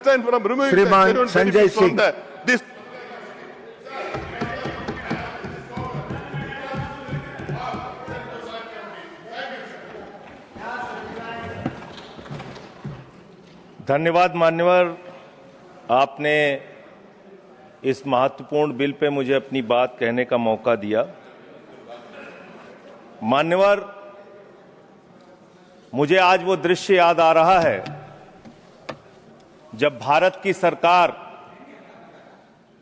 श्रीमान संजय सिंह। धन्यवाद मान्यवर, आपने इस महत्वपूर्ण बिल पे मुझे अपनी बात कहने का मौका दिया। मान्यवर, मुझे आज वो दृश्य याद आ रहा है जब भारत की सरकार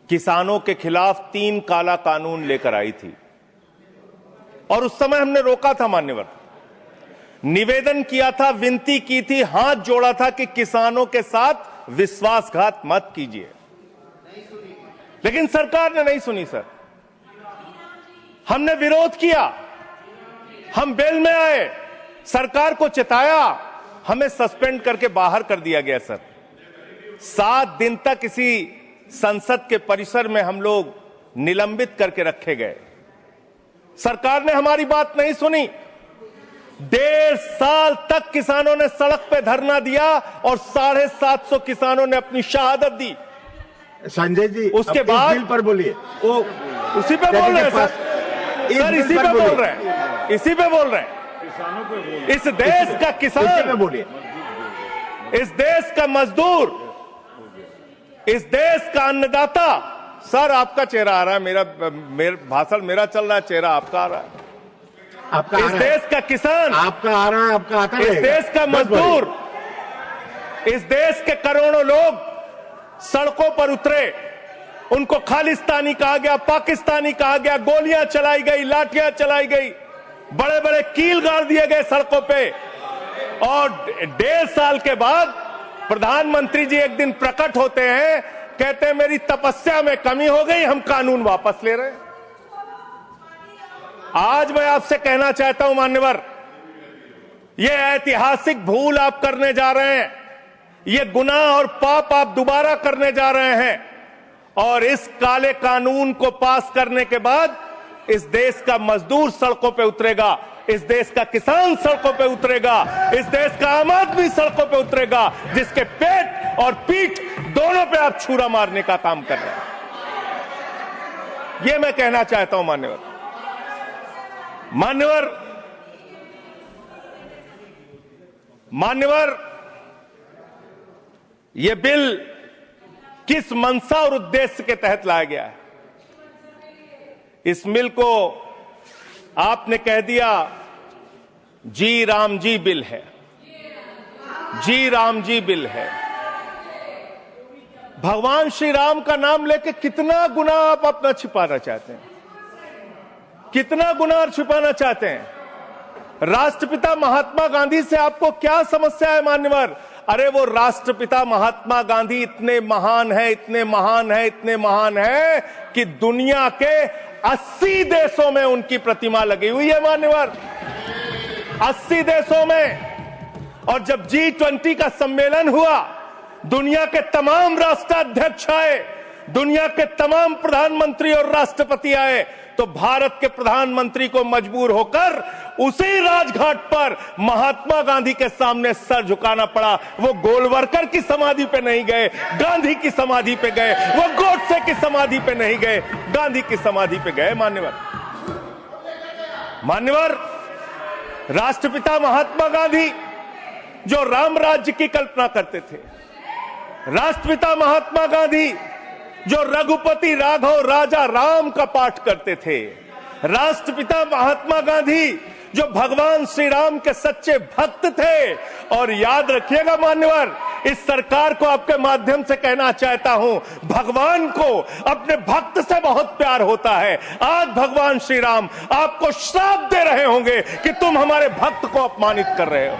किसानों के खिलाफ 3 काला कानून लेकर आई थी और उस समय हमने रोका था मान्यवर, निवेदन किया था, विनती की थी, हाथ जोड़ा था कि किसानों के साथ विश्वासघात मत कीजिए, लेकिन सरकार ने नहीं सुनी। सर, हमने विरोध किया, हम बेल में आए, सरकार को चिताया, हमें सस्पेंड करके बाहर कर दिया गया। सर, 7 दिन तक इसी संसद के परिसर में हम लोग निलंबित करके रखे गए। सरकार ने हमारी बात नहीं सुनी। 1.5 साल तक किसानों ने सड़क पे धरना दिया और 750 किसानों ने अपनी शहादत दी। संजय जी, उसके बाद बिल पर बोलिए। वो उसी पे बोल रहे हैं सर, इसी पे बोल रहे हैं, इसी पे बोल रहे हैं। इस देश का किसान, बोलिए, इस देश का मजदूर, इस देश का अन्नदाता। सर, आपका चेहरा आ रहा है, मेरा भाषण मेरा चल रहा है, चेहरा आपका आ रहा है। आपका इस देश का किसान, आपका आ रहा है, आपका आता है। इस देश का मजदूर, इस देश के करोड़ों लोग सड़कों पर उतरे, उनको खालिस्तानी कहा गया, पाकिस्तानी कहा गया, गोलियां चलाई गई, लाठियां चलाई गई, बड़े बड़े कील गाड़ दिए गए सड़कों पे। और 1.5 साल के बाद प्रधानमंत्री जी एक दिन प्रकट होते हैं, कहते हैं मेरी तपस्या में कमी हो गई, हम कानून वापस ले रहे हैं। आज मैं आपसे कहना चाहता हूं मान्यवर, यह ऐतिहासिक भूल आप करने जा रहे हैं, यह गुनाह और पाप आप दोबारा करने जा रहे हैं। और इस काले कानून को पास करने के बाद इस देश का मजदूर सड़कों पे उतरेगा, इस देश का किसान सड़कों पे उतरेगा, इस देश का आम आदमी सड़कों पे उतरेगा, जिसके पेट और पीठ दोनों पे आप छुरा मारने का काम कर रहे हैं। यह मैं कहना चाहता हूं मान्यवर। मान्यवर, यह बिल किस मंशा और उद्देश्य के तहत लाया गया है? इस बिल को आपने कह दिया जी राम जी बिल है, जी राम जी बिल है। भगवान श्री राम का नाम लेके कितना गुनाह आप अपना छिपाना चाहते हैं, कितना गुनाह छिपाना चाहते हैं? राष्ट्रपिता महात्मा गांधी से आपको क्या समस्या है मान्यवर? अरे वो राष्ट्रपिता महात्मा गांधी इतने महान है, इतने महान है, इतने महान है कि दुनिया के 80 देशों में उनकी प्रतिमा लगी हुई है मान्यवर, 80 देशों में। और जब G20 का सम्मेलन हुआ, दुनिया के तमाम राष्ट्राध्यक्ष आए, दुनिया के तमाम प्रधानमंत्री और राष्ट्रपति आए, तो भारत के प्रधानमंत्री को मजबूर होकर उसी राजघाट पर महात्मा गांधी के सामने सर झुकाना पड़ा। वो गोलवरकर की समाधि पे नहीं गए, गांधी की समाधि पे गए। वो गोडसे की समाधि पे नहीं गए, गांधी की समाधि पे गए। मान्यवर, राष्ट्रपिता महात्मा गांधी जो राम राज्य की कल्पना करते थे, राष्ट्रपिता महात्मा गांधी जो रघुपति राघव राजा राम का पाठ करते थे, राष्ट्रपिता महात्मा गांधी जो भगवान श्री राम के सच्चे भक्त थे। और याद रखिएगा मान्यवर, इस सरकार को आपके माध्यम से कहना चाहता हूं, भगवान को अपने भक्त से बहुत प्यार होता है। आज भगवान श्री राम आपको श्राप दे रहे होंगे कि तुम हमारे भक्त को अपमानित कर रहे हो,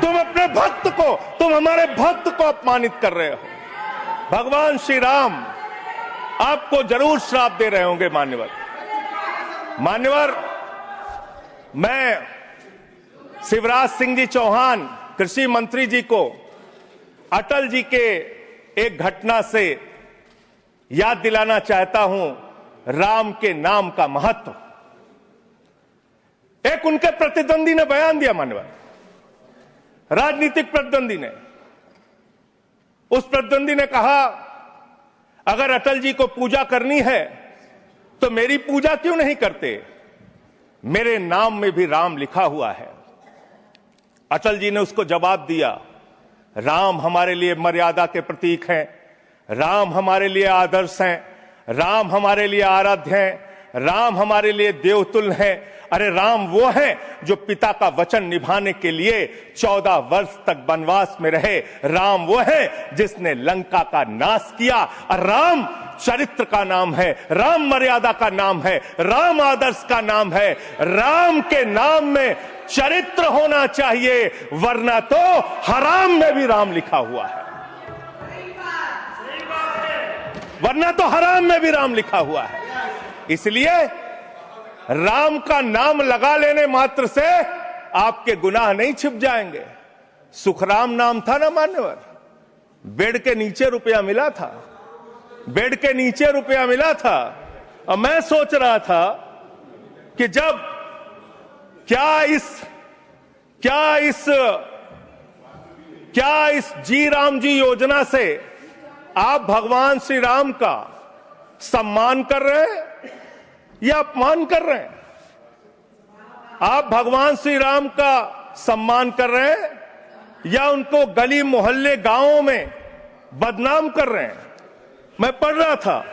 तुम अपने भक्त को, तुम हमारे भक्त को अपमानित कर रहे हो। भगवान श्री राम आपको जरूर श्राप दे रहे होंगे मान्यवर, मैं शिवराज सिंह जी चौहान कृषि मंत्री जी को अटल जी के एक घटना से याद दिलाना चाहता हूं, राम के नाम का महत्व। एक उनके प्रतिद्वंदी ने बयान दिया मान्यवर, राजनीतिक प्रतिद्वंदी ने, उस प्रतिद्वंदी ने कहा, अगर अटल जी को पूजा करनी है तो मेरी पूजा क्यों नहीं करते? मेरे नाम में भी राम लिखा हुआ है। अटल जी ने उसको जवाब दिया, राम हमारे लिए मर्यादा के प्रतीक हैं, राम हमारे लिए आदर्श हैं, राम हमारे लिए आराध्य हैं, राम हमारे लिए देवतुल्य हैं। अरे राम वो हैं जो पिता का वचन निभाने के लिए 14 वर्ष तक वनवास में रहे। राम वो हैं जिसने लंका का नाश किया। और राम चरित्र का नाम है, राम मर्यादा का नाम है, राम आदर्श का नाम है। राम के नाम में चरित्र होना चाहिए, वरना तो हराम में भी राम लिखा हुआ है, वरना तो हराम में भी राम लिखा हुआ है। इसलिए राम का नाम लगा लेने मात्र से आपके गुनाह नहीं छिप जाएंगे। सुखराम नाम था ना मान्यवर, बेड के नीचे रुपया मिला था, बेड के नीचे रुपया मिला था। और मैं सोच रहा था कि जब क्या इस जी राम जी योजना से आप भगवान श्री राम का सम्मान कर रहे हैं या अपमान कर रहे हैं? आप भगवान श्री राम का सम्मान कर रहे हैं या उनको गली मोहल्ले गांवों में बदनाम कर रहे हैं? मैं पढ़ रहा था,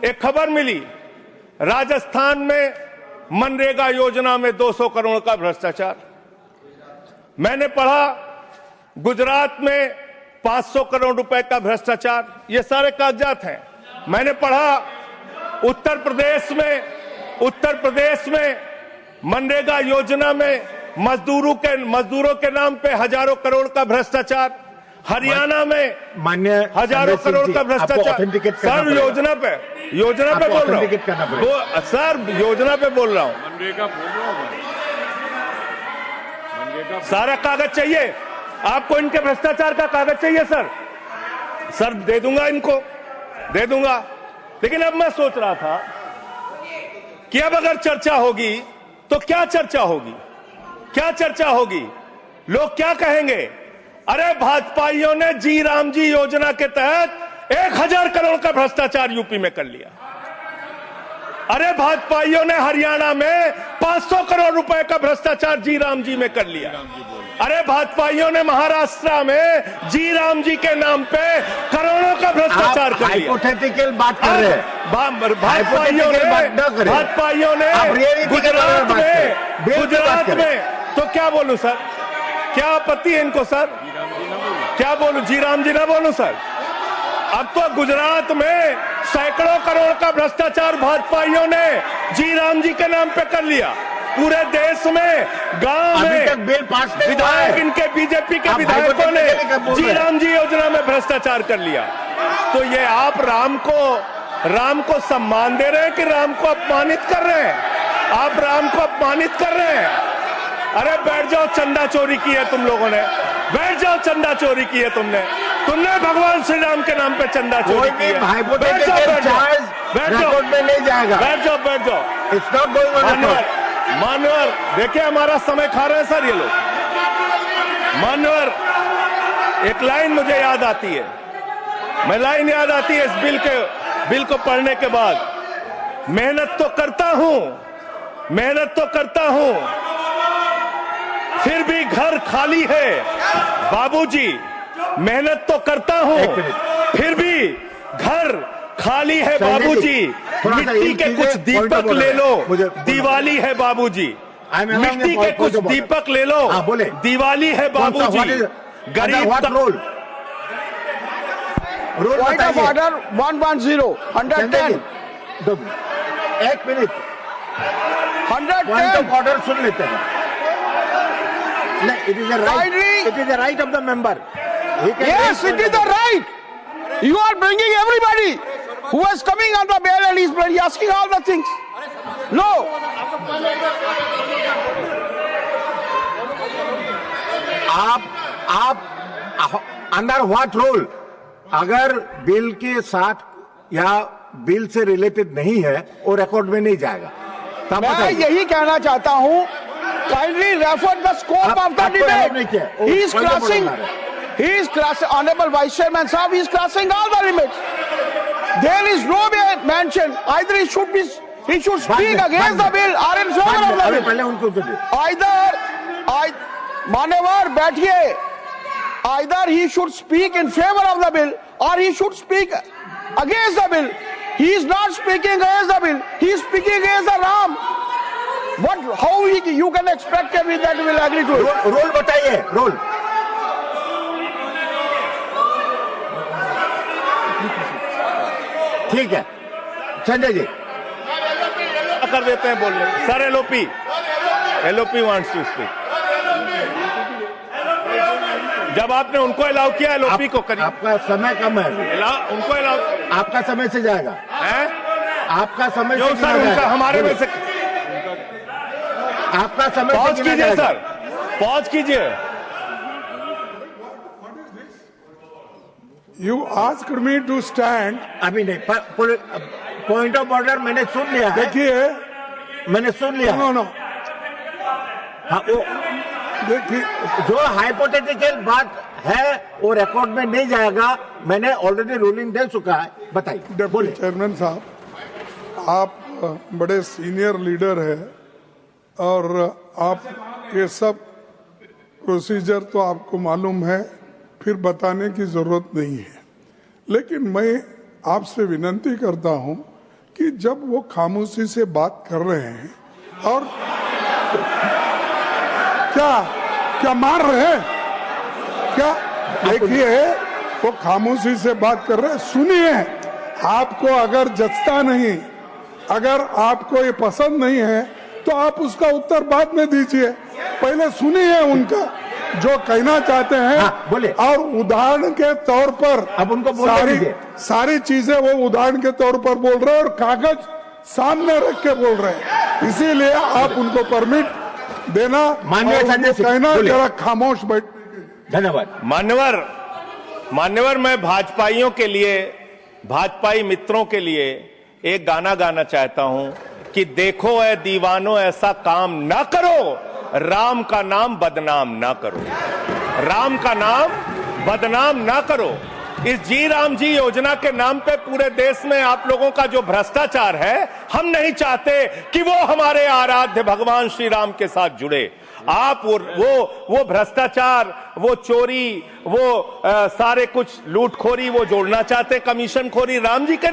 एक खबर मिली, राजस्थान में मनरेगा योजना में 200 करोड़ का भ्रष्टाचार। मैंने पढ़ा गुजरात में 500 करोड़ रुपए का भ्रष्टाचार। ये सारे कागजात हैं। मैंने पढ़ा उत्तर प्रदेश में मनरेगा योजना में मजदूरों के नाम पे हजारों करोड़ का भ्रष्टाचार। हरियाणा में मान्य हजारों करोड़ का भ्रष्टाचार। सर योजना पे बोल रहा हूँ, सर योजना पे बोल रहा हूँ। सारा कागज चाहिए आपको, इनके भ्रष्टाचार का कागज चाहिए सर दे दूंगा, इनको दे दूंगा। लेकिन अब मैं सोच रहा था कि अब अगर चर्चा होगी तो क्या चर्चा होगी? लोग क्या कहेंगे? अरे भाजपाइयों ने जी राम जी योजना के तहत 1000 करोड़ का भ्रष्टाचार यूपी में कर लिया। अरे भाजपाइयों ने हरियाणा में 500 करोड़ रुपए का भ्रष्टाचार जी राम जी में कर लिया। अरे भाजपाइयों ने महाराष्ट्र में जी राम जी के नाम पे करोड़ों का भ्रष्टाचार कर लिया। हाइपोथेटिकल बात कर रहे हैं। भाजपाइयों ने गुजरात में तो क्या बोलूं सर? क्या आपत्ति है इनको सर? क्या बोलूं? जी राम जी ना बोलूं सर? अब तो गुजरात में सैकड़ों करोड़ का भ्रष्टाचार भाजपाइयों ने जी राम जी के नाम पे कर लिया। पूरे देश में गांव में बिल पास विधायक, इनके बीजेपी के विधायकों ने जी राम जी योजना में भ्रष्टाचार कर लिया। तो ये आप राम को सम्मान दे रहे हैं कि राम को अपमानित कर रहे हैं? आप राम को अपमानित कर रहे हैं। अरे बैठ जाओ, चंदा चोरी की है तुम लोगों ने, बैठ जाओ, चंदा चोरी की है तुमने भगवान श्री राम के नाम पे चंदा चोरी की है। बैठ जाओ, नहीं जाएगा। बैठ जाओ। It's not going on. मान्यवर देखिए, हमारा समय खा रहे हैं सर ये लोग। मान्यवर, एक लाइन मुझे याद आती है, इस बिल को पढ़ने के बाद। मेहनत तो करता हूं, फिर भी घर खाली है बाबूजी। मेहनत तो करता हूं, फिर भी घर खाली है बाबूजी। मिट्टी के कुछ दीपक ले लो, दिवाली है बाबूजी। मिट्टी के कुछ दीपक ले लो, दिवाली है बाबूजी। गरीब Point of order 110 110 एक मिनट, 110 पॉइंट ऑफ ऑर्डर सुन लेते हैं। It is the right of the member. Yes, it is the right. You are bringing everybody who is coming on the bail and he's asking all the things. No. आप under what rule? अगर bill के साथ या bill से related नहीं है वो record में नहीं जाएगा। मैं यही कहना चाहता हूं, kindly refer the scope of the debate. He is He is crossing, Honorable Vice Chairman Sahab, he is crossing all the limits. There is no mention. Either he should speak against the bill or in favor of the bill. मान्यवर बैठिए. Either he should speak in favor of the bill or he should speak against the bill. He is not speaking against the bill. He is speaking against the Ram. How you can expect me that will agree to it? Role बताइए, role. ठीक है, संजय जी कर देते हैं बोलने. Sir LOP wants to speak. जब आपने उनको अलाउ किया, एलओपी को करिए. आपका समय कम है, उनको अलाउ. आपका समय से जाएगा है? आपका समय जो से सर उनका हमारे में से आपका समय पॉज कीजिए. सर पॉज कीजिए. You asked me to stand. अभी नहीं, पॉइंट ऑफ ऑर्डर मैंने सुन लिया. देखिए, मैंने सुन लिया. नो हाँ, वो देखिए, जो हाइपोथेटिकल बात है वो रिकॉर्ड में नहीं जाएगा. मैंने ऑलरेडी रूलिंग दे चुका है. बताइए. डिप्टी चेयरमैन साहब, आप बड़े सीनियर लीडर है और आप ये सब प्रोसीजर तो आपको मालूम है, फिर बताने की जरूरत नहीं है. लेकिन मैं आपसे विनती करता हूं कि जब वो खामोशी से बात कर रहे हैं और क्या मार रहे हैं क्या? देखिए, वो खामोशी से बात कर रहे हैं. सुनिए. आपको अगर जचता नहीं, अगर आपको ये पसंद नहीं है तो आप उसका उत्तर बाद में दीजिए. पहले सुनिए उनका जो कहना चाहते हैं. हाँ, बोले. और उदाहरण के तौर पर अब उनको सारी चीजें वो उदाहरण के तौर पर बोल रहे हैं और कागज सामने रख के बोल रहे हैं. इसीलिए आप उनको परमिट देना, कहना जरा खामोश बैठ. धन्यवाद. मान्यवर मैं भाजपाइयों के लिए, भाजपाई मित्रों के लिए एक गाना गाना चाहता हूं कि देखो ऐ दीवानो ऐसा काम ना करो, राम का नाम बदनाम ना करो. राम का नाम बदनाम ना करो. इस जी राम जी योजना के नाम पे पूरे देश में आप लोगों का जो भ्रष्टाचार है, हम नहीं चाहते कि वो हमारे आराध्य भगवान श्री राम के साथ जुड़े. आप वो भ्रष्टाचार, वो चोरी, वो सारे कुछ लूटखोरी वो जोड़ना चाहते, कमीशन खोरी राम जी के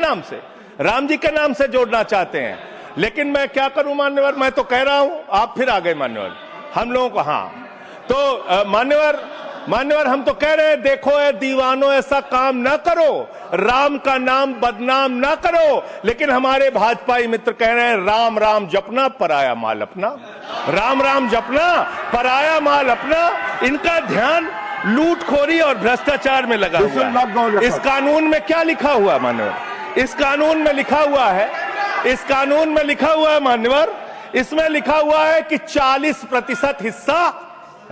नाम से जोड़ना चाहते हैं. लेकिन मैं क्या करूं मान्यवर, मैं तो कह रहा हूं, आप फिर आ गए मान्यवर. हम लोगों को हाँ तो मान्यवर हम तो कह रहे हैं देखो ए दीवानो ऐसा काम ना करो, राम का नाम बदनाम ना करो. लेकिन हमारे भाजपाई मित्र कह रहे हैं राम राम जपना पराया माल अपना. राम राम जपना पराया माल अपना. इनका ध्यान लूटखोरी और भ्रष्टाचार में लगा हुआ है. इस कानून में क्या लिखा हुआ है मान्यवर? इस कानून में लिखा हुआ है मान्यवर, इसमें लिखा हुआ है कि 40% हिस्सा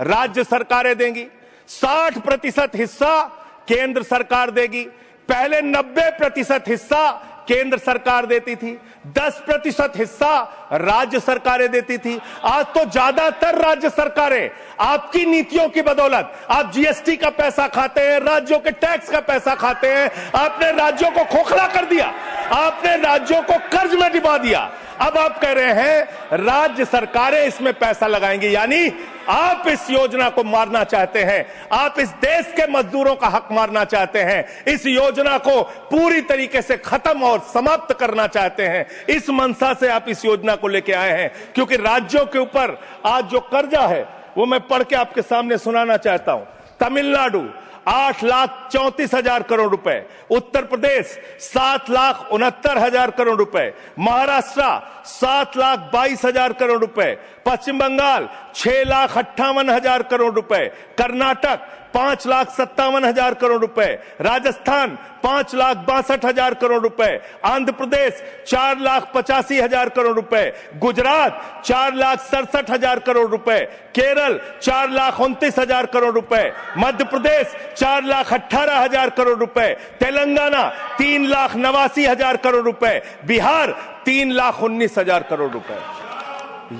राज्य सरकारें देंगी, 60% हिस्सा केंद्र सरकार देगी. पहले 90% हिस्सा केंद्र सरकार देती थी, 10% हिस्सा राज्य सरकारें देती थी. आज तो ज्यादातर राज्य सरकारें आपकी नीतियों की बदौलत, आप जीएसटी का पैसा खाते हैं, राज्यों के टैक्स का पैसा खाते हैं. आपने राज्यों को खोखला कर दिया, आपने राज्यों को कर्ज में डुबा दिया. अब आप कह रहे हैं राज्य सरकारें इसमें पैसा लगाएंगी. यानी आप इस योजना को मारना चाहते हैं, आप इस देश के मजदूरों का हक मारना चाहते हैं, इस योजना को पूरी तरीके से खत्म और समाप्त करना चाहते हैं. इस मंशा से आप इस योजना को लेके आए हैं. क्योंकि राज्यों के ऊपर आज जो कर्जा है वो मैं पढ़ के आपके सामने सुनाना चाहता हूं. तमिलनाडु 8,34,000 करोड़ रुपए, उत्तर प्रदेश 7,69,000 करोड़ रुपए, महाराष्ट्र 7,22,000 करोड़ रुपए, पश्चिम बंगाल 6,58,000 करोड़ रुपए, कर्नाटक 5,57,000 करोड़ रुपए, राजस्थान 5,62,000 करोड़ रुपए, आंध्र प्रदेश 4,85,000 करोड़ रुपए, गुजरात 4,67,000 करोड़ रुपए, केरल 4,29,000 करोड़ रुपए, मध्य प्रदेश 4,18,000 करोड़ रुपए, तेलंगाना 3,89,000 करोड़ रुपए, बिहार 3,19,000 करोड़ रुपए.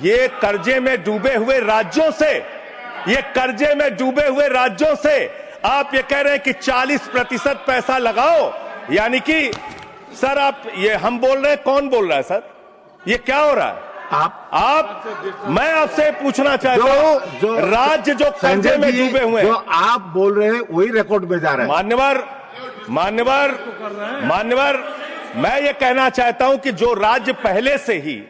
ये कर्जे में डूबे हुए राज्यों से आप ये कह रहे हैं कि 40% पैसा लगाओ, यानी कि सर आप ये हम बोल रहे हैं, कौन बोल रहा है सर? ये क्या हो रहा है? मैं आपसे पूछना चाहता हूं, राज्य जो कर्जे में डूबे हुए हैं, जो आप बोल रहे हैं वही रिकॉर्ड में जा रहा है। मान्यवर, मैं ये कहना चाहता हूं कि जो राज्य पहले से ही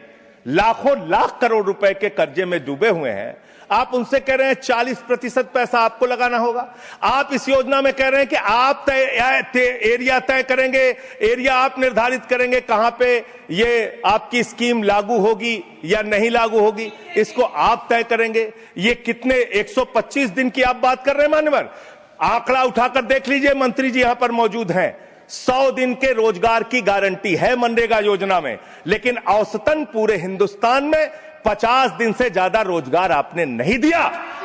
लाखों लाख करोड़ रुपए के कर्जे में डूबे हुए हैं, आप उनसे कह रहे हैं 40% पैसा आपको लगाना होगा। आप इस योजना में कह रहे हैं कि आप एरिया तय करेंगे, एरिया आप निर्धारित करेंगे कहां पे ये आपकी स्कीम लागू होगी या नहीं लागू होगी, इसको आप तय करेंगे। ये कितने 125 दिन की आप बात कर रहे हैं मान्यवर? आंकड़ा उठाकर देख लीजिए, मंत्री जी यहां पर मौजूद हैं। 100 दिन के रोजगार की गारंटी है मनरेगा योजना में, लेकिन औसतन पूरे हिंदुस्तान में 50 दिन से ज्यादा रोजगार आपने नहीं दिया।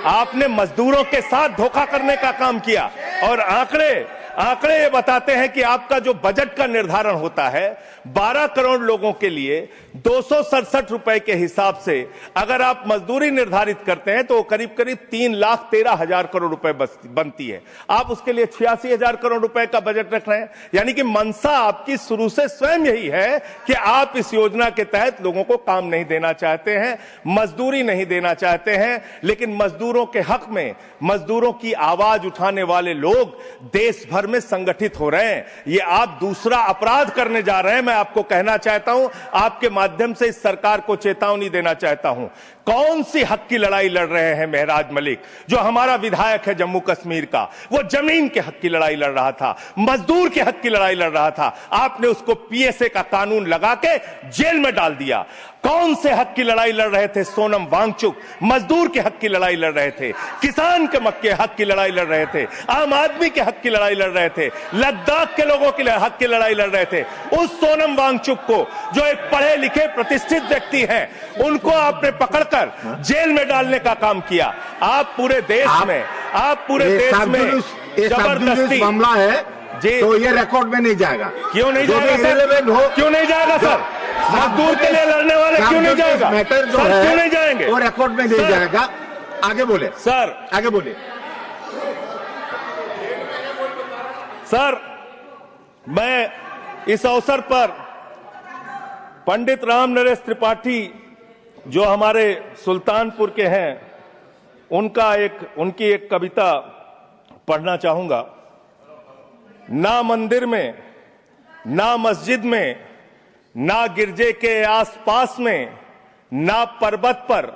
आपने मजदूरों के साथ धोखा करने का काम किया। और आंकड़े ये बताते हैं कि आपका जो बजट का निर्धारण होता है 12 करोड़ लोगों के लिए 267 रुपए के हिसाब से अगर आप मजदूरी निर्धारित करते हैं तो करीब करीब 3,13,000 करोड़ रुपए बनती है। आप उसके लिए 86,000 करोड़ रुपए का बजट रख रहे हैं। यानी कि मंशा आपकी शुरू से स्वयं यही है कि आप इस योजना के तहत लोगों को काम नहीं देना चाहते हैं, मजदूरी नहीं देना चाहते हैं। लेकिन मजदूरों के हक में मजदूरों की आवाज उठाने वाले लोग देश भर में संगठित हो रहे हैं। ये आप दूसरा अपराध करने जा रहे हैं। मैं आपको कहना चाहता हूं, आपके माध्यम से इस सरकार को चेतावनी देना चाहता हूं। कौन सी हक की लड़ाई लड़ रहे हैं मेहराज मलिक? जो हमारा विधायक है जम्मू कश्मीर का, वो जमीन के हक की लड़ाई लड़ रहा था, मजदूर के हक की लड़ाई लड़ रहा था। आपने उसको पीएसए का कानून लगा के जेल में डाल दिया। कौन से हक की लड़ाई लड़ रहे थे? सोनम वांगचुक मजदूर के हक की लड़ाई लड़ रहे थे, किसान के हक की लड़ाई लड़ रहे थे, आम आदमी के हक की लड़ाई लड़ रहे थे, लद्दाख के लोगों के हक की लड़ाई लड़ रहे थे। उस सोनम वांगचुक को, जो एक पढ़े लिखे प्रतिष्ठित व्यक्ति हैं, उनको आपने पकड़कर जेल में डालने का काम किया। आप पूरे देश में जबरदस्ती मामला है जी, तो ये रिकॉर्ड में नहीं जाएगा। क्यों नहीं जाएगा सर? क्यों नहीं जाएगा सर? मजदूर के लिए लड़ने वाले क्यों नहीं जाएगा? मैटर जो है क्यों नहीं जाएंगे? वो रिकॉर्ड में नहीं जाएगा। आगे बोले सर, आगे बोले सर। मैं इस अवसर पर पंडित राम नरेश त्रिपाठी जो हमारे सुल्तानपुर के हैं, उनकी एक कविता पढ़ना चाहूंगा। ना मंदिर में, ना मस्जिद में, ना गिरजे के आसपास में, ना पर्वत पर,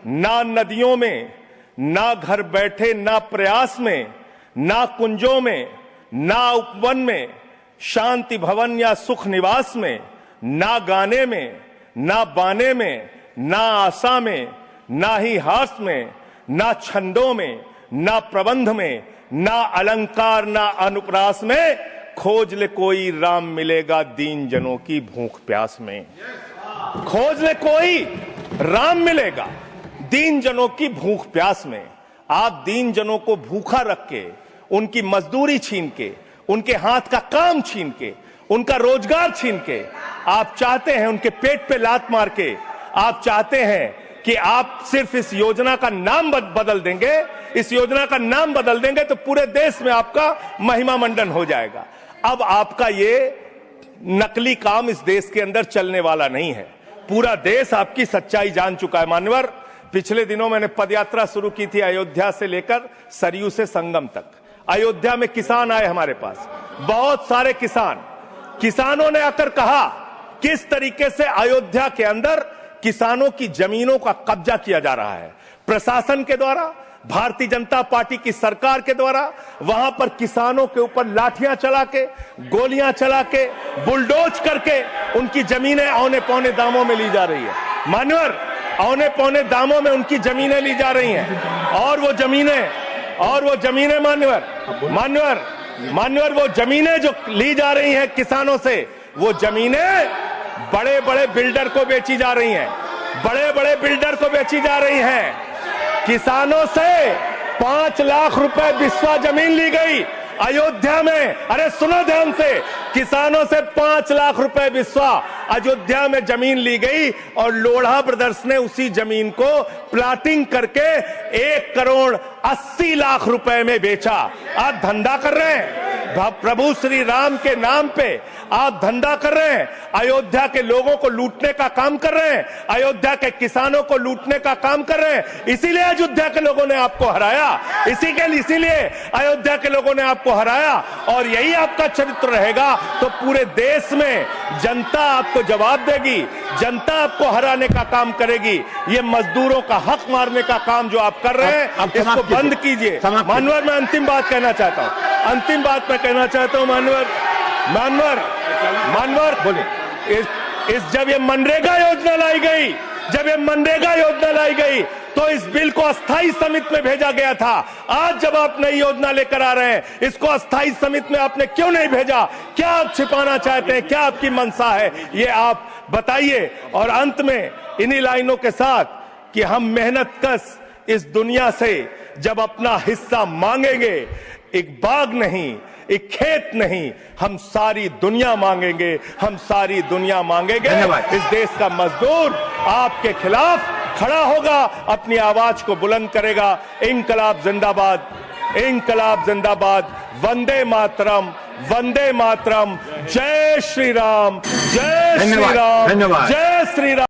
ना नदियों में, ना घर बैठे, ना प्रयास में, ना कुंजों में, ना उपवन में, शांति भवन या सुख निवास में, ना गाने में, ना बाने में, ना आशा में, ना ही हास में, ना छंदों में, ना प्रबंध में, ना अलंकार, ना अनुप्रास में, खोज ले कोई राम मिलेगा दीन जनों की भूख प्यास में। खोज ले कोई राम मिलेगा दीन जनों की भूख प्यास में। आप दीन जनों को भूखा रख के, उनकी मजदूरी छीन के, उनके हाथ का काम छीन के, उनका रोजगार छीन के, आप चाहते हैं उनके पेट पे लात मार के, आप चाहते हैं कि आप सिर्फ इस योजना का नाम बदल देंगे, इस योजना का नाम बदल देंगे तो पूरे देश में आपका महिमा मंडन हो जाएगा। अब आपका ये नकली काम इस देश के अंदर चलने वाला नहीं है। पूरा देश आपकी सच्चाई जान चुका है मान्यवर। पिछले दिनों मैंने पदयात्रा शुरू की थी अयोध्या से लेकर सरयू से संगम तक। अयोध्या में किसान आए हमारे पास, बहुत सारे किसानों ने आकर कहा किस तरीके से अयोध्या के अंदर किसानों की जमीनों का कब्जा किया जा रहा है प्रशासन के द्वारा, भारतीय जनता पार्टी की सरकार के द्वारा। वहां पर किसानों के ऊपर लाठियां चला के, गोलियां चला के, बुलडोज करके उनकी जमीनें औने पौने दामों में ली जा रही है मान्यवर। औने पौने दामों में उनकी जमीनें ली जा रही हैं। और वो जमीनें मान्यवर वो जमीनें जो ली जा रही हैं किसानों से, वो जमीनें बड़े बड़े बिल्डर को बेची जा रही हैं, बड़े बड़े बिल्डर को बेची जा रही हैं। किसानों से 5 लाख रुपए बिस्वा जमीन ली गई अयोध्या में। अरे सुनो ध्यान से, किसानों से 5 लाख रुपए बिस्वा अयोध्या में जमीन ली गई और लोढ़ा ब्रदर्स ने उसी जमीन को प्लाटिंग करके 1,80,00,000 रुपए में बेचा। आप धंधा कर रहे हैं प्रभु श्री राम के नाम पे, आप धंधा कर रहे हैं, अयोध्या के लोगों को लूटने का काम कर रहे हैं, अयोध्या के किसानों को लूटने का काम कर रहे हैं। इसीलिए अयोध्या के लोगों ने आपको हराया, इसीलिए अयोध्या के लोगों ने आपको हराया। और यही आपका चरित्र रहेगा तो पूरे देश में जनता आपको जवाब देगी, जनता आपको हराने का काम करेगी। ये मजदूरों का हक मारने का काम जो आप कर रहे हैं, इसको बंद कीजिए। मानवर, मैं अंतिम बात कहना चाहता हूं, अंतिम बात मैं कहना चाहता हूं। मानवर बोले, जब ये मनरेगा योजना लाई गई, जब ये मनरेगा योजना लाई गई तो इस बिल को अस्थायी समिति में भेजा गया था। आज जब आप नई योजना लेकर आ रहे हैं, इसको अस्थायी समिति में आपने क्यों नहीं भेजा? क्या आप छिपाना चाहते हैं? क्या आपकी मंशा है? ये आप बताइए। और अंत में इन्हीं लाइनों के साथ कि हम मेहनत कश इस दुनिया से जब अपना हिस्सा मांगेंगे, एक बाग नहीं, एक खेत नहीं, हम सारी दुनिया मांगेंगे, हम सारी दुनिया मांगेंगे। इस देश का मजदूर आपके खिलाफ खड़ा होगा, अपनी आवाज को बुलंद करेगा। इंकलाब जिंदाबाद, इंकलाब जिंदाबाद, वंदे मातरम, वंदे मातरम, जय श्री राम, जय श्री राम, जय श्री राम।